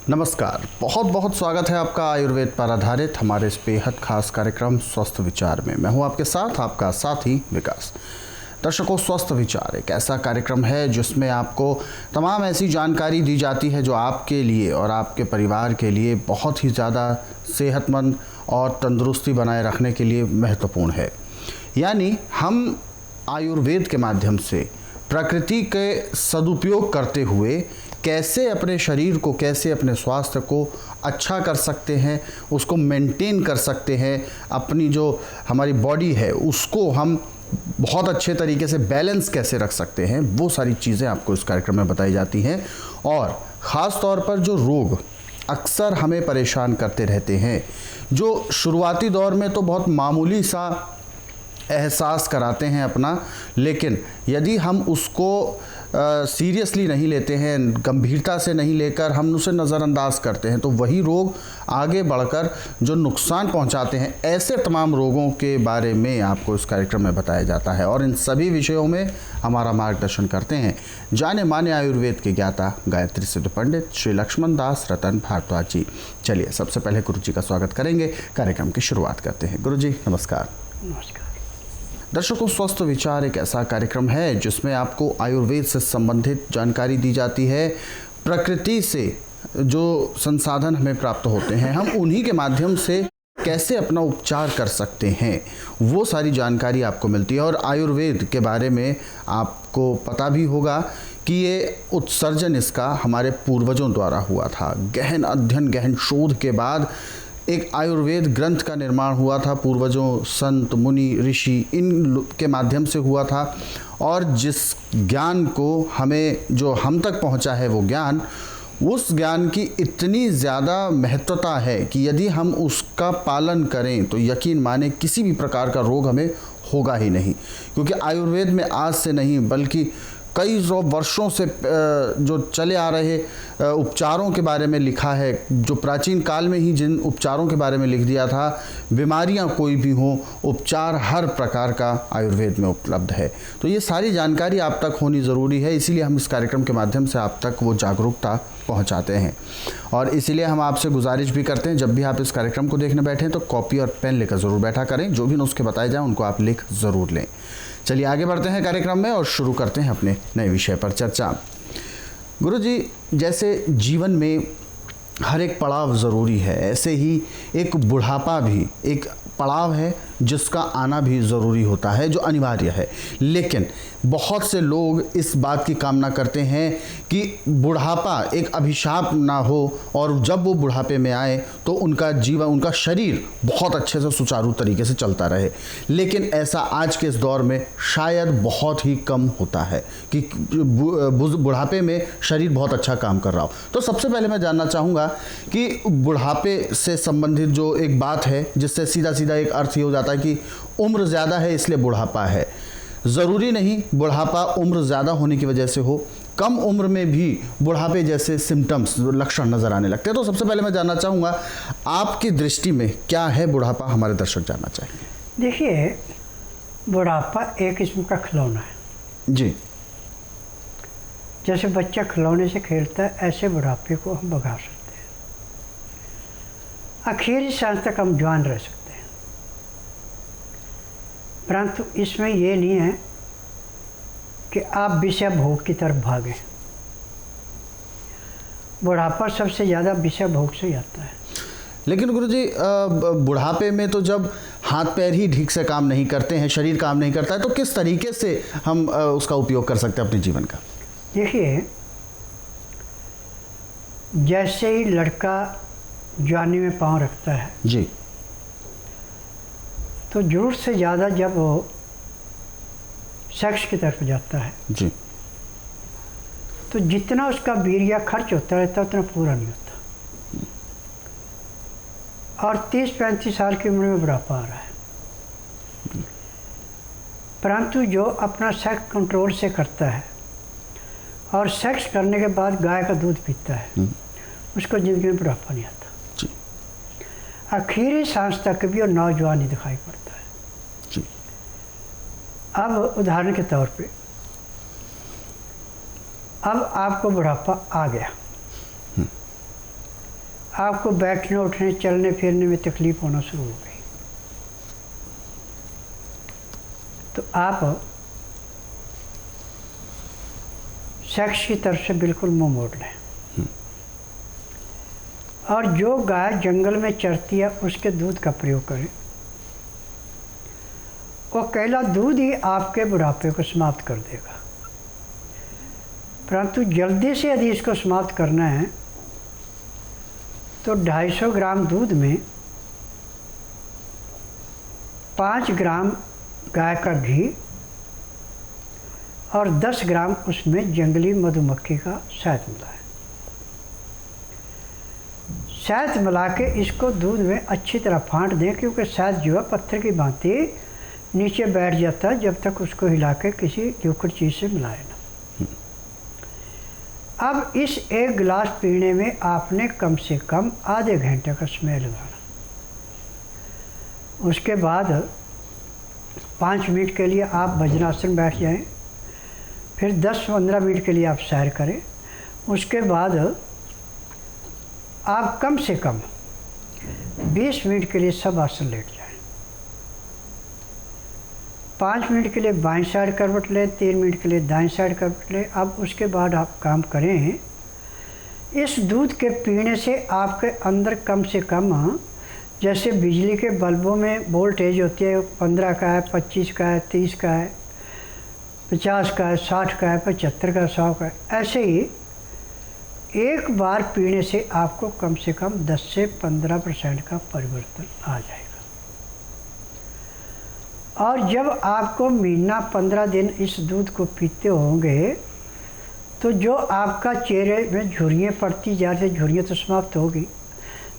नमस्कार, बहुत बहुत स्वागत है आपका आयुर्वेद पर आधारित हमारे इस बेहद खास कार्यक्रम स्वस्थ विचार में। मैं हूं आपके साथ आपका साथी विकास। दर्शकों, स्वस्थ विचार एक ऐसा कार्यक्रम है जिसमें आपको तमाम ऐसी जानकारी दी जाती है जो आपके लिए और आपके परिवार के लिए बहुत ही ज़्यादा सेहतमंद और तंदुरुस्ती बनाए रखने के लिए महत्वपूर्ण है। यानी हम आयुर्वेद के माध्यम से प्रकृति के सदुपयोग करते हुए कैसे अपने शरीर को, कैसे अपने स्वास्थ्य को अच्छा कर सकते हैं, उसको मेंटेन कर सकते हैं, अपनी जो हमारी बॉडी है उसको हम बहुत अच्छे तरीके से बैलेंस कैसे रख सकते हैं, वो सारी चीज़ें आपको इस कार्यक्रम में बताई जाती हैं। और ख़ास तौर पर जो रोग अक्सर हमें परेशान करते रहते हैं, जो शुरुआती दौर में तो बहुत मामूली सा एहसास कराते हैं अपना, लेकिन यदि हम उसको सीरियसली नहीं लेते हैं, गंभीरता से नहीं लेकर हम उसे नज़रअंदाज करते हैं, तो वही रोग आगे बढ़कर जो नुकसान पहुंचाते हैं, ऐसे तमाम रोगों के बारे में आपको इस कार्यक्रम में बताया जाता है। और इन सभी विषयों में हमारा मार्गदर्शन करते हैं जाने माने आयुर्वेद के ज्ञाता गायत्री सिद्ध पंडित श्री लक्ष्मण दास रतन भारद्वाज जी। चलिए सबसे पहले गुरु जी का स्वागत करेंगे, कार्यक्रम की शुरुआत करते हैं। गुरु जी नमस्कार। नमस्कार। दर्शकों, स्वस्थ विचार एक ऐसा कार्यक्रम है जिसमें आपको आयुर्वेद से संबंधित जानकारी दी जाती है। प्रकृति से जो संसाधन हमें प्राप्त होते हैं, हम उन्हीं के माध्यम से कैसे अपना उपचार कर सकते हैं, वो सारी जानकारी आपको मिलती है। और आयुर्वेद के बारे में आपको पता भी होगा कि ये उत्सर्जन इसका हमारे पूर्वजों द्वारा हुआ था। गहन अध्ययन, गहन शोध के बाद एक आयुर्वेद ग्रंथ का निर्माण हुआ था। पूर्वजों, संत, मुनि, ऋषि, इन के माध्यम से हुआ था। और जिस ज्ञान को हमें, जो हम तक पहुंचा है, वो ज्ञान, उस ज्ञान की इतनी ज़्यादा महत्वता है कि यदि हम उसका पालन करें तो यकीन माने किसी भी प्रकार का रोग हमें होगा ही नहीं। क्योंकि आयुर्वेद में आज से नहीं बल्कि कई सौ वर्षों से जो चले आ रहे उपचारों के बारे में लिखा है, जो प्राचीन काल में ही जिन उपचारों के बारे में लिख दिया था, बीमारियां कोई भी हों, उपचार हर प्रकार का आयुर्वेद में उपलब्ध है। तो ये सारी जानकारी आप तक होनी ज़रूरी है, इसीलिए हम इस कार्यक्रम के माध्यम से आप तक वो जागरूकता पहुंचाते हैं। और इसीलिए हम आपसे गुजारिश भी करते हैं, जब भी आप इस कार्यक्रम को देखने बैठें तो कॉपी और पेन लेकर ज़रूर बैठा करें। जो भी नुस्खे बताए जाएँ उनको आप लिख ज़रूर लें। चलिए आगे बढ़ते हैं कार्यक्रम में और शुरू करते हैं अपने नए विषय पर चर्चा। गुरु जी, जैसे जीवन में हर एक पड़ाव ज़रूरी है, ऐसे ही एक बुढ़ापा भी एक पड़ाव है जिसका आना भी ज़रूरी होता है, जो अनिवार्य है। लेकिन बहुत से लोग इस बात की कामना करते हैं कि बुढ़ापा एक अभिशाप ना हो और जब वो बुढ़ापे में आए तो उनका जीवन, उनका शरीर बहुत अच्छे से सुचारू तरीके से चलता रहे। लेकिन ऐसा आज के इस दौर में शायद बहुत ही कम होता है कि बुढ़ापे में शरीर बहुत अच्छा काम कर रहा हो। तो सबसे पहले मैं जानना चाहूँगा कि बुढ़ापे से संबंधित जो एक बात है, जिससे सीधा सीधा एक अर्थ ये हो जाता है कि उम्र ज़्यादा है इसलिए बुढ़ापा है। ज़रूरी नहीं बुढ़ापा उम्र ज़्यादा होने की वजह से हो, कम उम्र में भी बुढ़ापे जैसे सिम्टम्स, लक्षण नज़र आने लगते हैं। तो सबसे पहले मैं जानना चाहूँगा आपकी दृष्टि में क्या है बुढ़ापा, हमारे दर्शक जानना चाहेंगे। देखिए, बुढ़ापा एक किस्म का खिलौना है जी। जैसे बच्चा खिलौने से खेलता है, ऐसे बुढ़ापे को हम भगा सकते हैं। आखिरी सांस तक हम जवान रह सकते हैं, परंतु इसमें ये नहीं है कि आप विषय भोग की तरफ भागें। बुढ़ापा सबसे ज़्यादा विषय भोग से ही आता है। लेकिन गुरुजी, बुढ़ापे में तो जब हाथ पैर ही ठीक से काम नहीं करते हैं, शरीर काम नहीं करता है, तो किस तरीके से हम उसका उपयोग कर सकते हैं अपने जीवन का? देखिए, जैसे ही लड़का जवानी में पाँव रखता है जी, तो ज़रूरत से ज़्यादा जब वो सेक्स की तरफ जाता है जी, तो जितना उसका वीर्य खर्च होता रहता है उतना पूरा नहीं होता। और 30-35 साल की उम्र में बुढ़ापा आ रहा है। परंतु जो अपना सेक्स कंट्रोल से करता है और सेक्स करने के बाद गाय का दूध पीता है, उसको जिंदगी में बुढ़ापा नहीं आता। आखिरी सांस तक भी और नौजवान ही दिखाई पड़ता है जी। अब उदाहरण के तौर पे, अब आपको बुढ़ापा आ गया आपको बैठने उठने चलने फिरने में तकलीफ़ होना शुरू हो गई, तो आप सेक्स की तरफ से बिल्कुल मुंह मोड़ लें। और जो गाय जंगल में चरती है उसके दूध का प्रयोग करें। वो अकेला दूध ही आपके बुढ़ापे को समाप्त कर देगा, परंतु जल्दी से यदि इसको समाप्त करना है तो 250 ग्राम दूध में 5 ग्राम गाय का घी और 10 ग्राम उसमें जंगली मधुमक्खी का शहद मिलाएं। शहद मिला के इसको दूध में अच्छी तरह फाँट दें, क्योंकि शहद जो है पत्थर की भांति नीचे बैठ जाता है जब तक उसको हिला के किसी लिक्विड चीज़ से मिलाए ना। अब इस 1 गिलास पीने में आपने कम से कम आधे घंटे का समय लगाना। उसके बाद 5 मिनट के लिए आप वज्रासन बैठ जाएं, फिर 10-15 मिनट के लिए आप सैर करें। उसके बाद आप कम से कम 20 मिनट के लिए सब आसन लेट जाएं। 5 मिनट के लिए बाईं साइड करवट लें, 3 मिनट के लिए दाईं साइड करवट लें। अब उसके बाद आप काम करें, इस दूध के पीने से आपके अंदर कम से कम, जैसे बिजली के बल्बों में वोल्टेज होती है 15 का है, 25 का है, 30 का है, 50 का है, 60 का है, 75 का, 100 का है, ऐसे ही एक बार पीने से आपको कम से कम 10 से 15% का परिवर्तन आ जाएगा। और जब आपको महीना 15 दिन इस दूध को पीते होंगे तो जो आपका चेहरे में झुर्रियाँ पड़ती जा रही, झुर्रियाँ तो समाप्त होगी,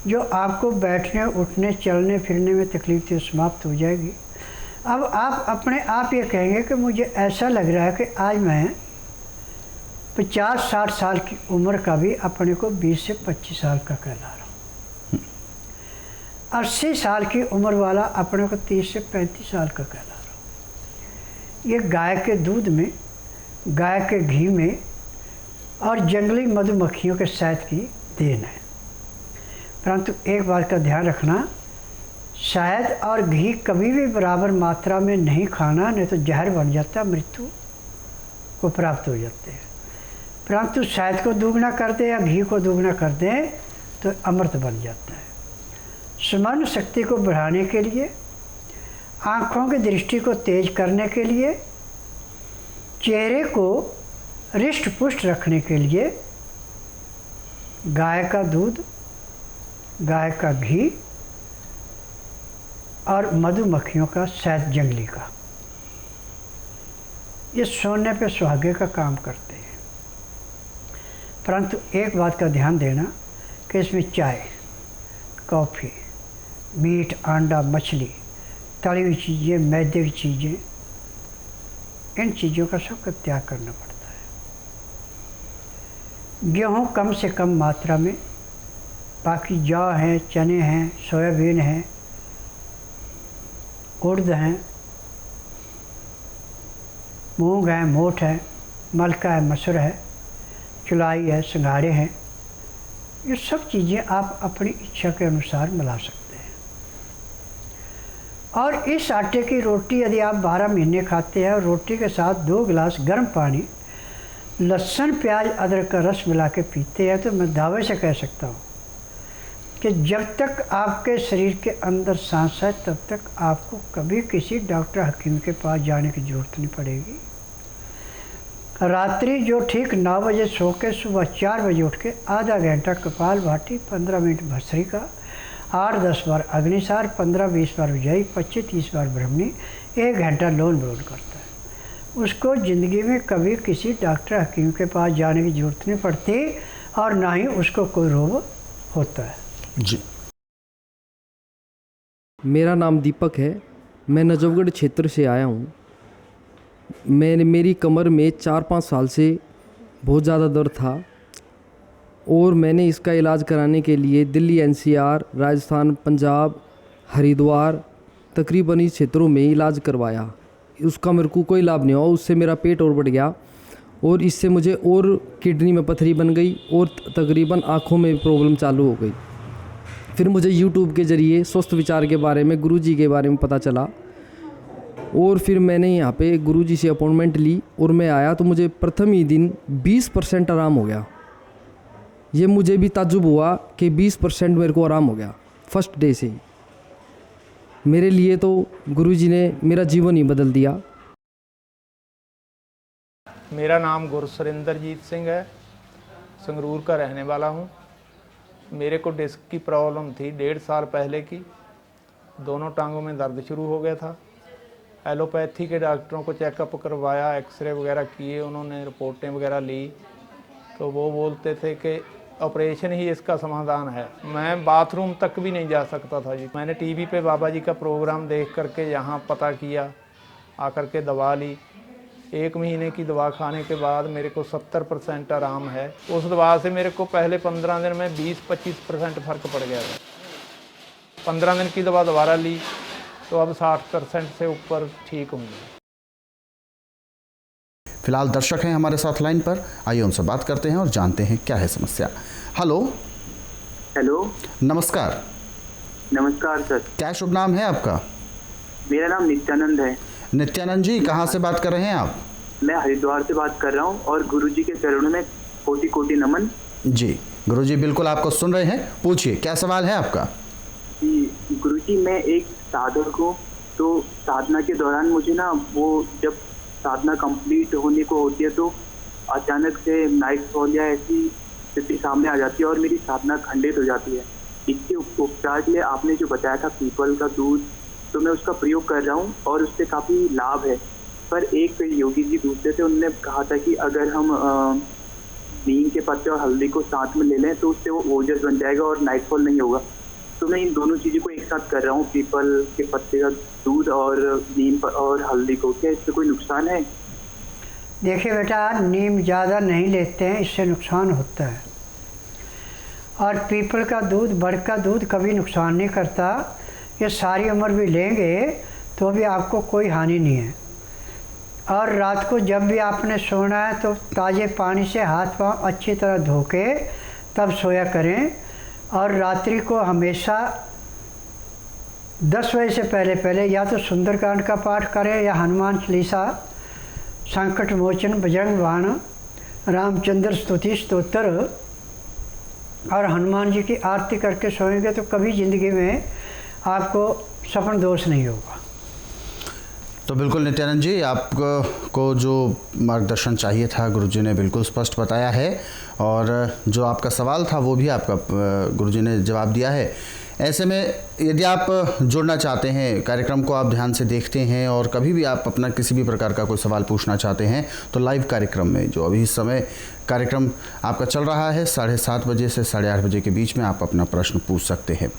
जो आपको बैठने उठने चलने फिरने में तकलीफ थी समाप्त हो जाएगी। अब आप अपने आप ये कहेंगे कि मुझे ऐसा लग रहा है कि आज मैं 50-60 साल की उम्र का भी अपने को 20 से 25 साल का कहला रहा हूँ। 80 साल की उम्र वाला अपने को 30 से 35 साल का कहला रहा हूँ। ये गाय के दूध में, गाय के घी में और जंगली मधुमक्खियों के शहद की देन है। परंतु एक बात का ध्यान रखना, शहद और घी कभी भी बराबर मात्रा में नहीं खाना, नहीं तो जहर बन जाता, मृत्यु को प्राप्त हो जाते हैं। परंतु शहद को दुगना कर दें या घी को दुगना कर दें तो अमृत बन जाता है। स्मरण शक्ति को बढ़ाने के लिए, आँखों की दृष्टि को तेज करने के लिए, चेहरे को हृष्ट पुष्ट रखने के लिए गाय का दूध, गाय का घी और मधुमक्खियों का शहद जंगली का, ये सोने पे सुहागे का काम करते हैं। परंतु एक बात का ध्यान देना कि इसमें चाय, कॉफ़ी, मीट, अंडा, मछली, तली हुई चीज़ें, मैदे की चीज़ें, इन चीज़ों का सबका त्याग करना पड़ता है। गेहूँ कम से कम मात्रा में, बाकी जौ हैं, चने हैं, सोयाबीन हैं, उड़द हैं, मूंग है, मोठ है, मलका है, मसूर है, चुलाई है, सिंघाड़े हैं, ये सब चीज़ें आप अपनी इच्छा के अनुसार मिला सकते हैं। और इस आटे की रोटी यदि आप 12 महीने खाते हैं और रोटी के साथ 2 गिलास गर्म पानी, लहसुन, प्याज, अदरक का रस मिला के पीते हैं, तो मैं दावे से कह सकता हूँ कि जब तक आपके शरीर के अंदर सांस है तब तक आपको कभी किसी डॉक्टर हकीम के पास जाने की ज़रूरत नहीं पड़ेगी। रात्रि जो ठीक 9 बजे सो के सुबह 4 बजे उठ के आधा घंटा कपालभाति, 15 मिनट भस्त्रिका, 8-10 बार अग्निसार, 15-20 बार उज्जाई, 25-30 बार ब्रह्मणी, 1 घंटा लोन विलोन करता है। उसको ज़िंदगी में कभी किसी डॉक्टर हकीम के पास जाने की ज़रूरत नहीं पड़ती और ना ही उसको कोई रोग होता है। जी, मेरा नाम दीपक है। मैं नजफगढ़ क्षेत्र से आया हूँ। मेरी कमर में 4-5 साल से बहुत ज़्यादा दर्द था और मैंने इसका इलाज कराने के लिए दिल्ली, NCR, राजस्थान, पंजाब, हरिद्वार, तकरीबन इस क्षेत्रों में इलाज करवाया। उसका मेरे को कोई लाभ नहीं हुआ। उससे मेरा पेट और बढ़ गया और इससे मुझे और किडनी में पथरी बन गई और तकरीबन आँखों में प्रॉब्लम चालू हो गई। फिर मुझे यूट्यूब के ज़रिए स्वस्थ विचार के बारे में, गुरुजी के बारे में पता चला और फिर मैंने यहाँ पे गुरुजी से अपॉइंटमेंट ली और मैं आया तो मुझे प्रथम ही दिन 20% आराम हो गया। ये मुझे भी ताज्जुब हुआ कि 20% मेरे को आराम हो गया फर्स्ट डे से ही। मेरे लिए तो गुरुजी ने मेरा जीवन ही बदल दिया। मेरा नाम गुरसुरिंदरजीत सिंह है, संगरूर का रहने वाला हूँ। मेरे को डिस्क की प्रॉब्लम थी 1.5 साल पहले की। दोनों टांगों में दर्द शुरू हो गया था। एलोपैथी के डॉक्टरों को चेकअप करवाया, एक्सरे वगैरह किए, उन्होंने रिपोर्टें वगैरह ली तो वो बोलते थे कि ऑपरेशन ही इसका समाधान है। मैं बाथरूम तक भी नहीं जा सकता था जी। मैंने टीवी पे बाबा जी का प्रोग्राम देख करके यहाँ पता किया, आकर के दवा ली। 1 महीने की दवा खाने के बाद मेरे को 70% आराम है। उस दवा से मेरे को पहले 15 दिन में 20-25% फ़र्क पड़ गया था। 15 दिन की दवा दोबारा ली तो अब 60% से ऊपर ठीक हूँ। फिलहाल दर्शक हैं हमारे साथ लाइन पर, आइए उनसे बात करते हैं और जानते हैं क्या है समस्या। हेलो। हेलो। नमस्कार। नमस्कार सर। क्या शुभ नाम है आपका? मेरा नाम नित्यानंद है। नित्यानंद जी, कहाँ से बात कर रहे हैं आप? मैं हरिद्वार से बात कर रहा हूँ और गुरुजी के चरणों में कोटि कोटि नमन। जी गुरुजी बिल्कुल आपको सुन रहे हैं, पूछिए क्या सवाल है आपका? जी गुरुजी, मैं एक साधक हूँ। तो साधना के दौरान मुझे ना वो जब साधना कंप्लीट होने को होती है तो अचानक से नाइट फॉल या ऐसी स्थिति सामने आ जाती है और मेरी साधना खंडित हो जाती है। इसके उपचार के लिए आपने जो बताया था पीपल का दूध, तो मैं उसका प्रयोग कर रहा हूँ और उससे काफ़ी लाभ है। पर एक योगी जी दूसरे थे, उन्होंने कहा था कि अगर हम नीम के पत्ते और हल्दी को साथ में ले लें तो उससे वो ओजस बन जाएगा और नाइटफॉल नहीं होगा। तो मैं इन दोनों चीज़ों को एक साथ कर रहा हूँ, पीपल के पत्ते का दूध और नीम और हल्दी को। क्या इससे कोई नुकसान है? देखिए बेटा, नीम ज़्यादा नहीं लेते हैं, इससे नुकसान होता है। और पीपल का दूध, बड़ का दूध कभी नुकसान नहीं करता। ये सारी उम्र भी लेंगे तो भी आपको कोई हानि नहीं है। और रात को जब भी आपने सोना है तो ताज़े पानी से हाथ पांव अच्छी तरह धो के तब सोया करें। और रात्रि को हमेशा 10 बजे से पहले या तो सुंदरकांड का पाठ करें या हनुमान चालीसा, संकट मोचन, बजरंग बाण, रामचंद्र स्तुति स्तोत्र और हनुमान जी की आरती करके सोएंगे तो कभी ज़िंदगी में आपको सपन दोष नहीं होगा। तो बिल्कुल नित्यानंद जी, आपको जो मार्गदर्शन चाहिए था गुरुजी ने बिल्कुल स्पष्ट बताया है और जो आपका सवाल था वो भी आपका गुरुजी ने जवाब दिया है। ऐसे में यदि आप जुड़ना चाहते हैं, कार्यक्रम को आप ध्यान से देखते हैं और कभी भी आप अपना किसी भी प्रकार का कोई सवाल पूछना चाहते हैं तो लाइव कार्यक्रम में, जो अभी इस समय कार्यक्रम आपका चल रहा है 7:30 बजे से 8:30 बजे के बीच में आप अपना प्रश्न पूछ सकते हैं।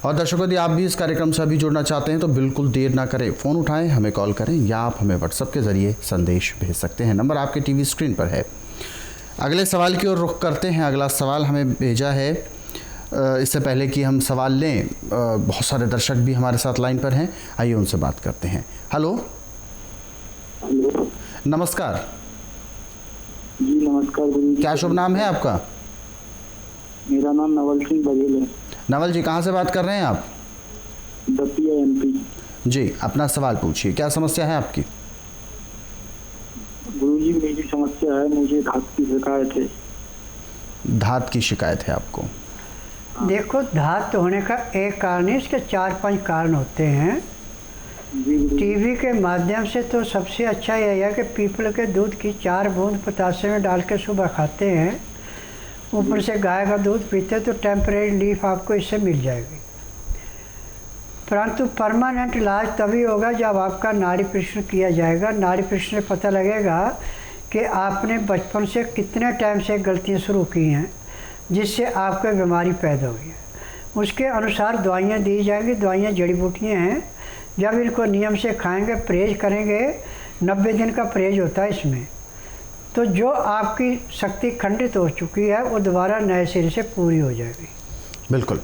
और दर्शकों, यदि आप भी इस कार्यक्रम से अभी जुड़ना चाहते हैं तो बिल्कुल देर ना करें, फ़ोन उठाएं, हमें कॉल करें या आप हमें व्हाट्सएप के ज़रिए संदेश भेज सकते हैं। नंबर आपके टीवी स्क्रीन पर है। अगले सवाल की ओर रुख करते हैं। अगला सवाल हमें भेजा है, इससे पहले कि हम सवाल लें, बहुत सारे दर्शक भी हमारे साथ लाइन पर हैं, आइए उनसे बात करते हैं। हेलो। नमस्कार जी। नमस्कार गुरु। क्या शुभ नाम है आपका? मेरा नाम नवल सिंह बघेल है। नवल जी, कहाँ से बात कर रहे हैं आप? दतिया MP। जी, अपना सवाल पूछिए, क्या समस्या है आपकी? गुरुजी, मेरी समस्या है, मुझे धात की शिकायत है। धात की शिकायत है आपको? देखो, धात होने का एक कारण नहीं, इसके 4-5 कारण होते हैं। टीवी के माध्यम से तो सबसे अच्छा यह है कि पीपल के दूध की 4 बूंद पतासे में डाल के सुबह खाते हैं, ऊपर से गाय का दूध पीते तो टेम्परेरी रिलीफ आपको इससे मिल जाएगी। परंतु परमानेंट इलाज तभी होगा जब आपका नाड़ी परीक्षण किया जाएगा। नाड़ी परीक्षण से पता लगेगा कि आपने बचपन से कितने टाइम से गलतियाँ शुरू की हैं जिससे आपको बीमारी पैदा हुई है। उसके अनुसार दवाइयाँ दी जाएंगी। दवाइयाँ जड़ी बूटियाँ हैं, जब इनको नियम से खाएंगे, परहेज करेंगे, 90 दिन का परहेज होता है इसमें, तो जो आपकी शक्ति खंडित हो चुकी है वो दोबारा नए सिरे से पूरी हो जाएगी। बिल्कुल।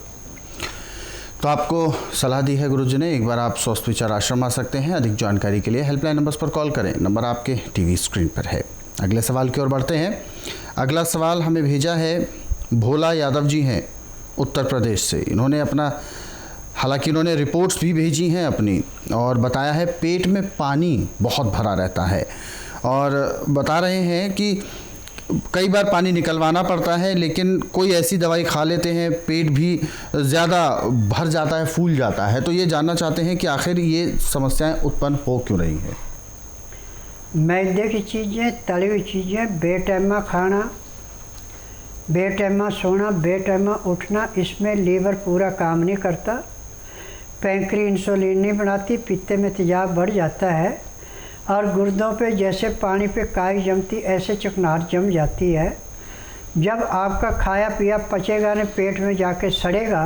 तो आपको सलाह दी है गुरुजी ने, एक बार आप स्वस्थ विचार आश्रम आ सकते हैं। अधिक जानकारी के लिए हेल्पलाइन नंबर्स पर कॉल करें, नंबर आपके टीवी स्क्रीन पर है। अगले सवाल की ओर बढ़ते हैं। अगला सवाल हमें भेजा है, भोला यादव जी हैं उत्तर प्रदेश से। इन्होंने अपना, हालांकि इन्होंने रिपोर्ट्स भी भेजी हैं अपनी, और बताया है पेट में पानी बहुत भरा रहता है, और बता रहे हैं कि कई बार पानी निकलवाना पड़ता है, लेकिन कोई ऐसी दवाई खा लेते हैं पेट भी ज़्यादा भर जाता है, फूल जाता है। तो ये जानना चाहते हैं कि आखिर ये समस्याएं उत्पन्न हो क्यों रही हैं। मैदे की चीज़ें, तली हुई चीज़ें, बेटैमा खाना, बेटैमा सोना, बेटैमा उठना, इसमें लीवर पूरा काम नहीं करता, पैंक्री इंसुलिन नहीं बनाती, पित्ते में तेजाब बढ़ जाता है, और गुर्दों पे जैसे पानी पे काई जमती ऐसे चिकनाहट जम जाती है। जब आपका खाया पिया पचेगा नहीं, पेट में जाके सड़ेगा,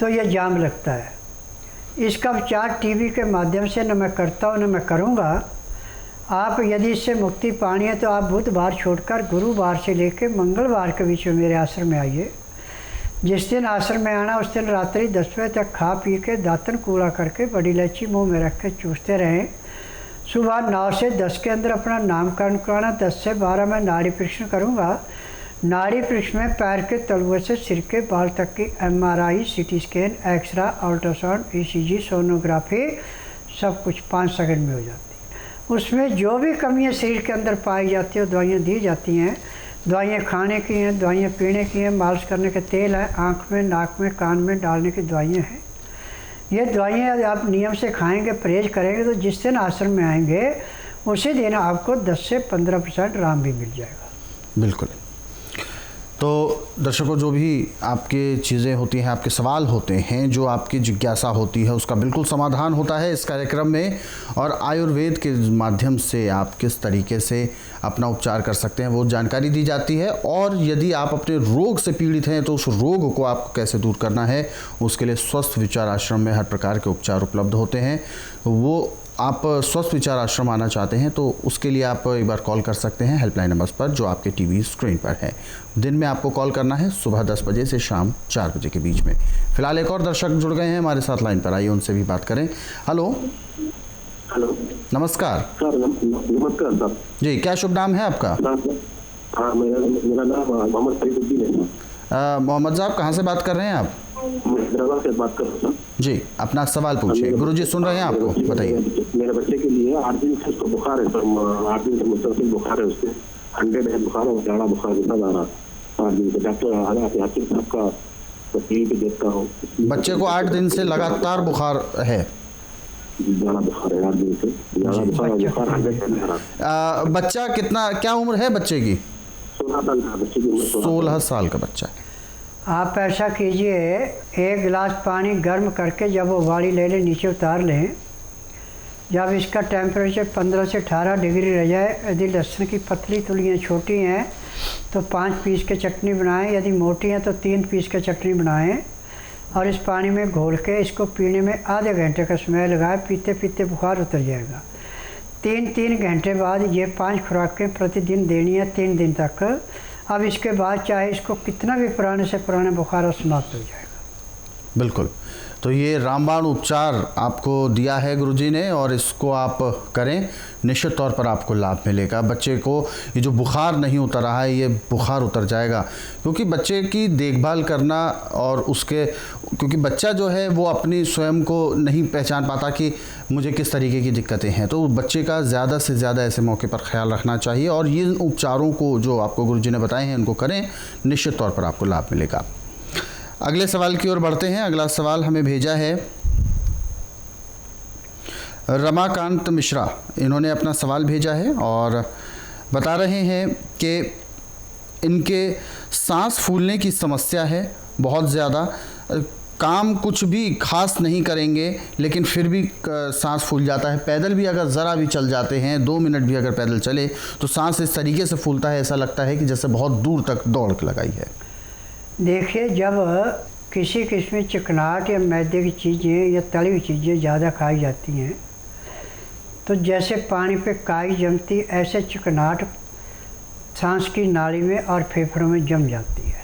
तो ये जाम लगता है। इसका उपचार टीवी के माध्यम से न मैं करता हूँ न मैं करूँगा। आप यदि इससे मुक्ति पानी है तो आप बुधवार छोड़कर गुरुवार से लेकर मंगलवार के बीच में मेरे आश्रम में आइए। जिस दिन आश्रम में आना उस दिन रात्रि 10 बजे तक खा पी के दातन कूड़ा करके बड़ी इलायची मुँह में रख के चूसते रहें। सुबह 9 से 10 के अंदर अपना नामकरण कराना। 10 से 12 में नाड़ी परीक्षण करूँगा। नाड़ी परीक्षण में पैर के तलुए से सिर के बाल तक की MRI, CT scan, xray, ultrasound, ECG, sonography सब कुछ 5 सेकंड में हो जाती है। उसमें जो भी कमियाँ शरीर के अंदर पाई जाती है दवाइयाँ दी जाती हैं। दवाइयाँ खाने की हैं, दवाइयाँ पीने की हैं, मालिश करने के तेल हैं, आँख में, नाक में, कान में डालने की दवाइयाँ हैं। ये दवाइयाँ आप नियम से खाएंगे, परहेज करेंगे, तो जिस दिन आश्रम में आएंगे उसी दिन आपको 10 से 15% आराम भी मिल जाएगा। बिल्कुल। तो दर्शकों, जो भी आपकी चीज़ें होती हैं, आपके सवाल होते हैं, जो आपकी जिज्ञासा होती है, उसका बिल्कुल समाधान होता है इस कार्यक्रम में। और आयुर्वेद के माध्यम से आप किस तरीके से अपना उपचार कर सकते हैं वो जानकारी दी जाती है। और यदि आप अपने रोग से पीड़ित हैं तो उस रोग को आपको कैसे दूर करना है, उसके लिए स्वस्थ विचार आश्रम में हर प्रकार के उपचार उपलब्ध होते हैं। वो आप स्वस्थ विचार आश्रम आना चाहते हैं तो उसके लिए आप एक बार कॉल कर सकते हैं हेल्पलाइन नंबर्स पर जो आपके टीवी स्क्रीन पर है। दिन में आपको कॉल करना है सुबह 10 बजे से शाम 4 बजे के बीच में। फिलहाल एक और दर्शक जुड़ गए हैं हमारे साथ लाइन पर, आइए उनसे भी बात करें। हेलो। हेलो, नमस्कार सर। नमस्कार सर जी, क्या शुभ नाम है आपका? हाँ, मेरा नाम मोहम्मद फरीदुद्दीन है। मोहम्मद साहब, कहाँ से बात कर रहे हैं आप? हैदराबाद से बात कर रहा हूँ जी, अपना सवाल पूछिए। गुरुजी सुन रहे हैं आपको, बताइए। मेरे बच्चे के लिए 8 दिन से उसको बुखार है सर। 8 दिन से मुस्तकिल बुखार है उसको। 100 है बुखार और ज़्यादा बुखार इतना आ रहा 8 दिन से। डॉक्टर हाकिम साहब का टीवी पे देखता हूँ। बच्चे को 8 दिन से लगातार बुखार है? ज़्यादा बुखार है 8 दिन से। ज़्यादा बुखार 100 बच्चा कितना, क्या उम्र है बच्चे की? 16 साल का बच्चे की उम्र। 16 साल का बच्चा है। आप ऐसा कीजिए, 1 गिलास पानी गर्म करके जब वो उबाली ले लें, नीचे उतार लें। जब इसका टेम्परेचर 15 से 18 डिग्री रह जाए, यदि लहसुन की पतली तुलियाँ छोटी हैं तो 5 पीस के चटनी बनाएं, यदि मोटी हैं तो 3 पीस के चटनी बनाएं, और इस पानी में घोल के इसको पीने में आधे घंटे का समय लगाए। पीते पीते बुखार उतर जाएगा। 3 घंटे बाद ये 5 खुराकें प्रतिदिन देनी है 3 दिन तक। अब इसके बाद चाहे इसको कितना भी पुराने से पुराना बुखार समाप्त हो जाएगा। बिल्कुल। तो ये रामबाण उपचार आपको दिया है गुरुजी ने, और इसको आप करें, निश्चित तौर पर आपको लाभ मिलेगा। बच्चे को ये जो बुखार नहीं उतर रहा है, ये बुखार उतर जाएगा। क्योंकि बच्चे की देखभाल करना और उसके, क्योंकि बच्चा जो है वो अपनी स्वयं को नहीं पहचान पाता कि मुझे किस तरीके की दिक्कतें हैं, तो बच्चे का ज़्यादा से ज़्यादा ऐसे मौके पर ख्याल रखना चाहिए। और ये उपचारों को जो आपको गुरुजी ने बताए हैं उनको करें, निश्चित तौर पर आपको लाभ मिलेगा। अगले सवाल की ओर बढ़ते हैं। अगला सवाल हमें भेजा है रमाकांत मिश्रा। इन्होंने अपना सवाल भेजा है और बता रहे हैं कि इनके सांस फूलने की समस्या है बहुत ज़्यादा। काम कुछ भी खास नहीं करेंगे लेकिन फिर भी सांस फूल जाता है। पैदल भी अगर ज़रा भी चल जाते हैं, 2 मिनट भी अगर पैदल चले तो सांस इस तरीके से फूलता है, ऐसा लगता है कि जैसे बहुत दूर तक दौड़ लगाई है। देखिए, जब किसी किस्म की चिकनाहट या मैदे की चीज़ें या तली हुई चीज़ें ज़्यादा खाई जाती हैं तो जैसे पानी पे काई जमती, ऐसे चिकनाहट सांस की नाली में और फेफड़ों में जम जाती है।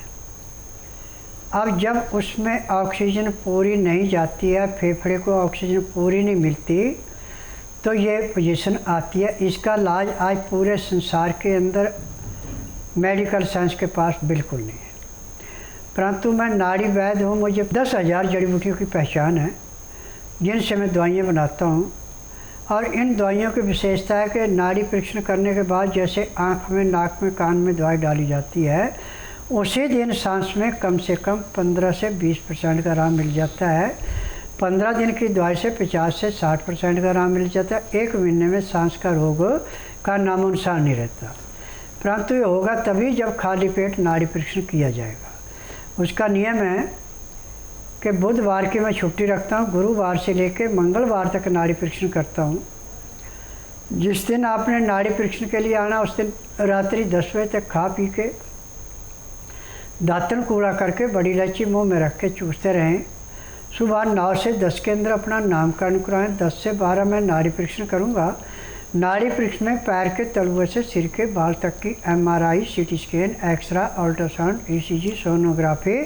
अब जब उसमें ऑक्सीजन पूरी नहीं जाती है, फेफड़े को ऑक्सीजन पूरी नहीं मिलती, तो ये पोजीशन आती है। इसका इलाज आज पूरे संसार के अंदर मेडिकल साइंस के पास बिल्कुल नहीं है। परंतु मैं नाड़ी वैद्य हूँ। मुझे 10,000 जड़ी बूटियों की पहचान है जिनसे मैं दवाइयाँ बनाता हूँ। और इन दवाइयों की विशेषता है कि नाड़ी परीक्षण करने के बाद जैसे आँख में, नाक में, कान में दवाई डाली जाती है, उसी दिन सांस में कम से कम 15 से 20% का आराम मिल जाता है। 15 दिन की दवाई से 50 से 60% का आराम मिल जाता है। 1 महीने में सांस का रोग का नामो निशान नहीं रहता। परंतु ये होगा तभी जब खाली पेट नाड़ी परीक्षण किया जाएगा। उसका नियम है कि बुधवार की मैं छुट्टी रखता हूँ, गुरुवार से लेकर मंगलवार तक नाड़ी परीक्षण करता हूँ। जिस दिन आपने नाड़ी परीक्षण के लिए आना उस दिन रात्रि 10 बजे तक खा पी के दातन कूड़ा करके बड़ी इलायची मुंह में रख के चूसते रहें। सुबह 9 से 10 के अंदर अपना नामकरण कराएं। 10 से 12 मैं नाड़ी परीक्षण करूँगा। नाड़ी परीक्षण में पैर के तलुए से सिर के बाल तक की MRI, CT scan, xray, ultrasound, ECG, sonography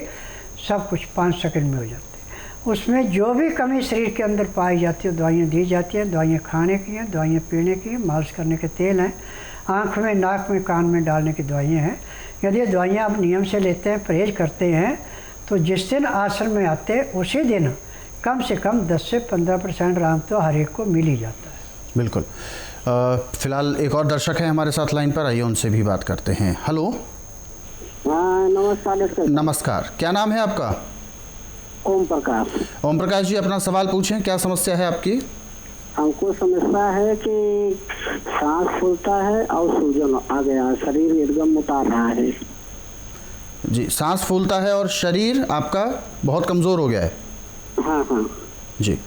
सब कुछ 5 सेकंड में हो जाते हैं। उसमें जो भी कमी शरीर के अंदर पाई जाती है दवाइयाँ दी जाती हैं। दवाइयाँ खाने की हैं, दवाइयाँ पीने की, मालिश करने के तेल हैं, आँख में, नाक में, कान में डालने की दवाइयाँ हैं। यदि ये दवाइयाँ आप नियम से लेते हैं, परहेज करते हैं, तो जिस दिन आश्रम में आते हैं उसी दिन कम से कम 10 से 15% आराम तो हर एक को मिल ही जाता है। बिल्कुल। फिलहाल एक और दर्शक है हमारे साथ लाइन पर, आइए उनसे भी बात करते हैं। हेलो। नमस्कार डॉक्टर। नमस्कार, क्या नाम है आपका? ओम प्रकाश। ओम प्रकाश जी, अपना सवाल पूछें, क्या समस्या है आपकी? हमको समस्या है कि सांस फूलता है और सूजन आ गया, शरीर एकदम उतार रहा है। जी, सांस फूलता है और शरीर आपका बहुत कमज़ोर हो गया है? हाँ हाँ जी।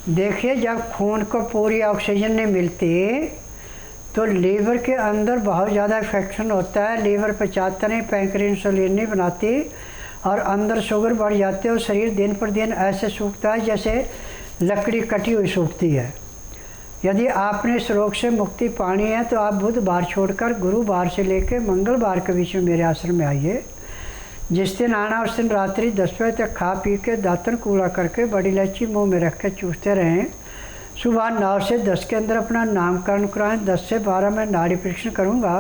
देखिए, जब खून को पूरी ऑक्सीजन नहीं मिलती तो लीवर के अंदर बहुत ज़्यादा इन्फेक्शन होता है। लीवर पचाता नहीं, पैंक्रियास इंसुलिन नहीं बनाती और अंदर शुगर बढ़ जाती है और शरीर दिन पर दिन ऐसे सूखता है जैसे लकड़ी कटी हुई सूखती है। यदि आपने इस रोग से मुक्ति पानी है तो आप बुधवार छोड़कर गुरुवार से लेकर मंगलवार के बीच में मेरे आश्रम में आइए। जिस दिन आना उस दिन रात्रि 10 बजे तक खा पी के दातन कूड़ा करके बड़ी इलायची मुँह में रख कर चूसते रहें। सुबह 9 से 10 के अंदर अपना नामकरण कराएं। 10 से 12 में नाड़ी परीक्षण करूँगा।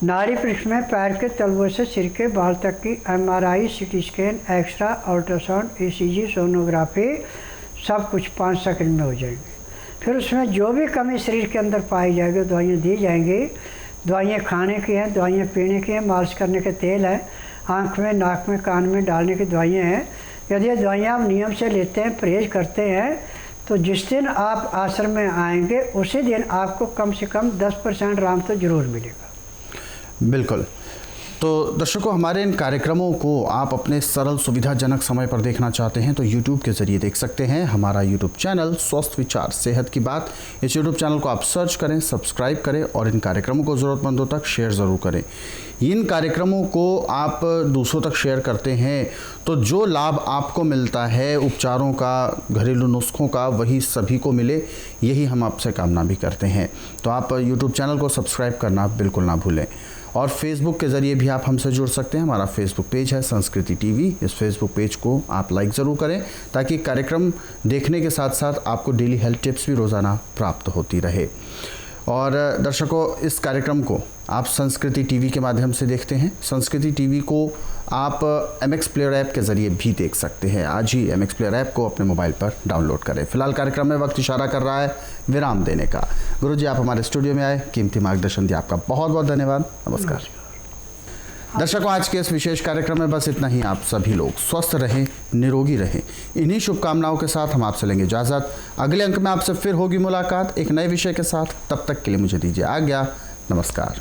नाड़ी परीक्षण में पैर के तलुए से सिर के बाल तक की MRI, CT scan, xray, ultrasound, ECG, sonography सब कुछ 5 सेकंड में हो जाएंगे। फिर उसमें जो भी कमी शरीर के अंदर पाई जाएगी दवाइयाँ दी जाएंगी। दवाइयाँ खाने की हैं, दवाइयाँ पीने की हैं, मालिश करने के तेल हैं, आँख में, नाक में, कान में डालने की दवाइयाँ हैं। यदि ये दवाइयाँ आप नियम से लेते हैं, परहेज करते हैं, तो जिस दिन आप आश्रम में आएंगे उसी दिन आपको कम से कम 10% आराम तो ज़रूर मिलेगा। बिल्कुल। तो दर्शकों, हमारे इन कार्यक्रमों को आप अपने सरल सुविधाजनक समय पर देखना चाहते हैं तो YouTube के ज़रिए देख सकते हैं। हमारा YouTube चैनल स्वस्थ विचार सेहत की बात, इस YouTube चैनल को आप सर्च करें, सब्सक्राइब करें और इन कार्यक्रमों को ज़रूरतमंदों तक शेयर ज़रूर करें। इन कार्यक्रमों को आप दूसरों तक शेयर करते हैं तो जो लाभ आपको मिलता है उपचारों का, घरेलू नुस्खों का, वही सभी को मिले, यही हम आपसे कामना भी करते हैं। तो आप YouTube चैनल को सब्सक्राइब करना बिल्कुल ना भूलें। और फेसबुक के ज़रिए भी आप हमसे जुड़ सकते हैं। हमारा फेसबुक पेज है संस्कृति टीवी। इस फेसबुक पेज को आप लाइक ज़रूर करें ताकि कार्यक्रम देखने के साथ साथ आपको डेली हेल्थ टिप्स भी रोज़ाना प्राप्त होती रहे। और दर्शकों, इस कार्यक्रम को आप संस्कृति टीवी के माध्यम से देखते हैं। संस्कृति टीवी को आप MX प्लेयर ऐप के ज़रिए भी देख सकते हैं। आज ही MX प्लेयर ऐप को अपने मोबाइल पर डाउनलोड करें। फिलहाल कार्यक्रम में वक्त इशारा कर रहा है विराम देने का। गुरुजी, आप हमारे स्टूडियो में आए, कीमती मार्गदर्शन दिया, आपका बहुत बहुत धन्यवाद। नमस्कार। दर्शकों, आज के इस विशेष कार्यक्रम में बस इतना ही। आप सभी लोग स्वस्थ रहें, निरोगी रहें, इन्हीं शुभकामनाओं के साथ हम आपसे लेंगे इजाज़त। अगले अंक में आपसे फिर होगी मुलाकात एक नए विषय के साथ। तब तक के लिए मुझे दीजिए आज्ञा। नमस्कार।